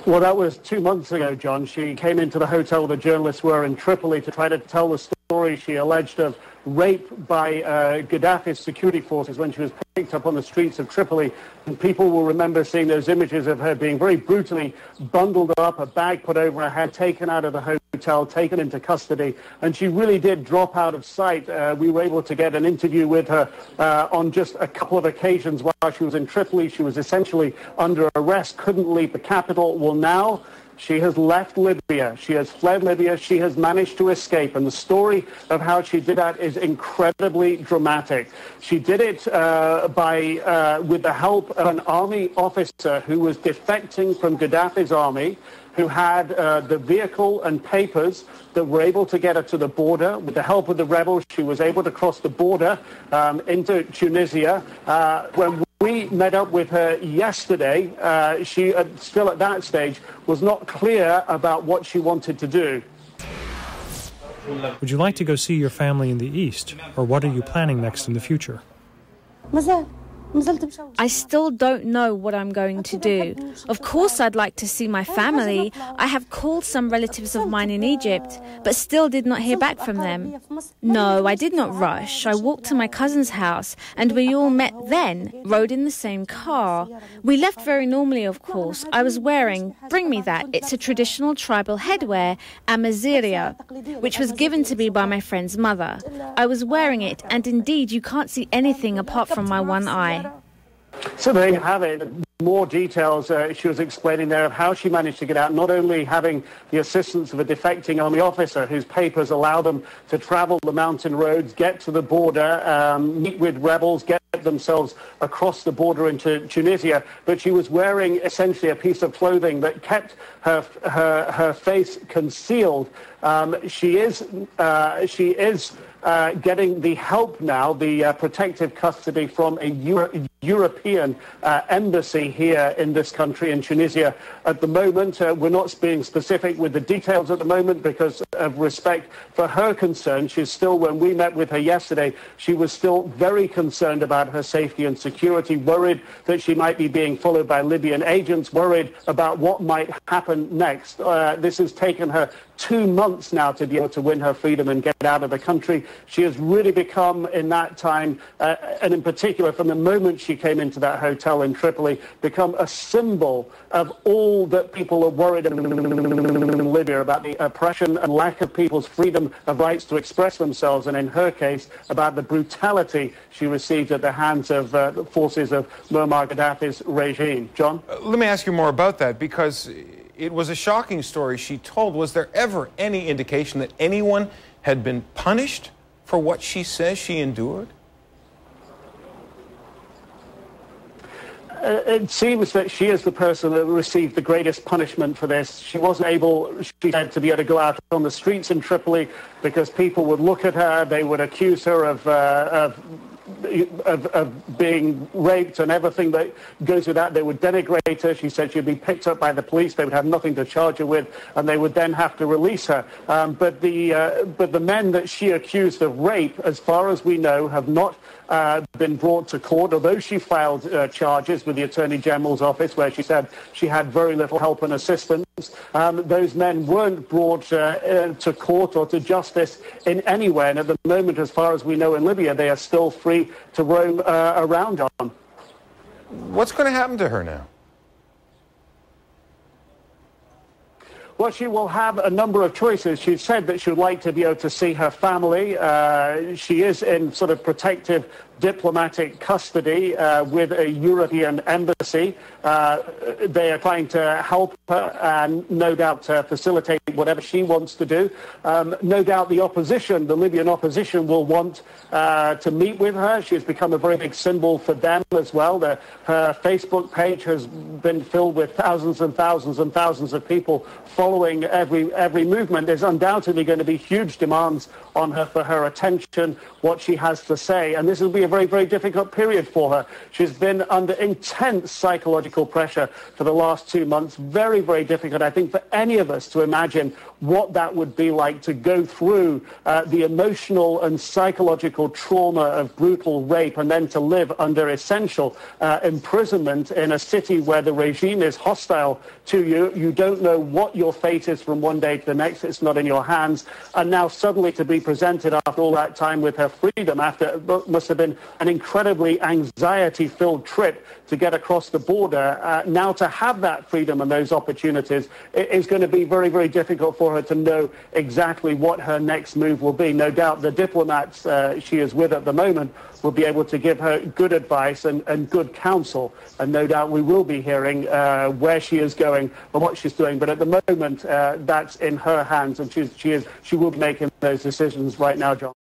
Well, that was 2 months ago, John. She came into the hotel the journalists were in Tripoli to try to tell the story she alleged of rape by Gaddafi's security forces when she was picked up on the streets of Tripoli. And people will remember seeing those images of her being very brutally bundled up, a bag put over her head, taken out of the hotel, taken into custody. And she really did drop out of sight. We were able to get an interview with her on just a couple of occasions while she was in Tripoli. She was essentially under arrest, couldn't leave the capital. Well, now she has left Libya. She has fled Libya. She has managed to escape. And the story of how she did that is incredibly dramatic. She did it with the help of an army officer who was defecting from Gaddafi's army, who had the vehicle and papers that were able to get her to the border. With the help of the rebels, she was able to cross the border into Tunisia. When we met up with her yesterday, she, still at that stage, was not clear about what she wanted to do. Would you like to go see your family in the East, or what are you planning next in the future? I still don't know what I'm going to do. Of course I'd like to see my family. I have called some relatives of mine in Egypt, but still did not hear back from them. No, I did not rush. I walked to my cousin's house and we all met then, rode in the same car. We left very normally, of course. I was wearing, bring me that, it's a traditional tribal headwear, amaziria, which was given to me by my friend's mother. I was wearing it and indeed you can't see anything apart from my one eye. So there you have it. More details she was explaining there of how she managed to get out, not only having the assistance of a defecting army officer whose papers allow them to travel the mountain roads, get to the border, meet with rebels, get themselves across the border into Tunisia, but she was wearing essentially a piece of clothing that kept her face concealed. She is getting the help now, the protective custody from a European embassy here in this country, in Tunisia. At the moment, we're not being specific with the details at the moment because of respect for her concern. She's still, when we met with her yesterday, she was still very concerned about her safety and security, worried that she might be being followed by Libyan agents, worried about what might happen next. This has taken her 2 months now to be able to win her freedom and get out of the country. She has really become, in that time, and in particular from the moment she came into that hotel in Tripoli, become a symbol of all that people are worried in Libya about, the oppression and lack of people's freedom of rights to express themselves, and in her case, about the brutality she received at the hands of the forces of Moammar Gadhafi's regime. John? Let me ask you more about that, because it was a shocking story she told. Was there ever any indication that anyone had been punished for what she says she endured? It seems that she is the person that received the greatest punishment for this. She wasn't able, she said, to be able to go out on the streets in Tripoli because people would look at her, they would accuse her of being raped and everything that goes with that. They would denigrate her. She said she'd be picked up by the police. They would have nothing to charge her with, and they would then have to release her. But the men that she accused of rape, as far as we know, have not been brought to court, although she filed charges with the Attorney General's office where she said she had very little help and assistance. Those men weren't brought to court or to justice in any way, and at the moment, as far as we know in Libya, they are still free to roam around on. What's going to happen to her now? Well, she will have a number of choices. She said that she would like to be able to see her family. She is in sort of protective diplomatic custody with a European embassy. They are trying to help her and no doubt facilitate whatever she wants to do. No doubt the opposition, the Libyan opposition, will want to meet with her. She has become a very big symbol for them as well. Her Facebook page has been filled with thousands and thousands and thousands of people following following every movement. There's undoubtedly going to be huge demands on her for her attention, what she has to say, and this will be a very, very difficult period for her. She's been under intense psychological pressure for the last 2 months. Very, very difficult, I think, for any of us to imagine what that would be like, to go through the emotional and psychological trauma of brutal rape and then to live under essential imprisonment in a city where the regime is hostile to you. You don't know what your fate is from one day to the next. It's not in your hands. And now suddenly to be presented after all that time with her freedom, after what must have been an incredibly anxiety-filled trip to get across the border, now to have that freedom and those opportunities, it is going to be very, very difficult for her to know exactly what her next move will be. No doubt the diplomats she is with at the moment will be able to give her good advice and good counsel, and no doubt we will be hearing where she is going and what she's doing. But at the moment, that's in her hands, and she will be making those decisions right now, John.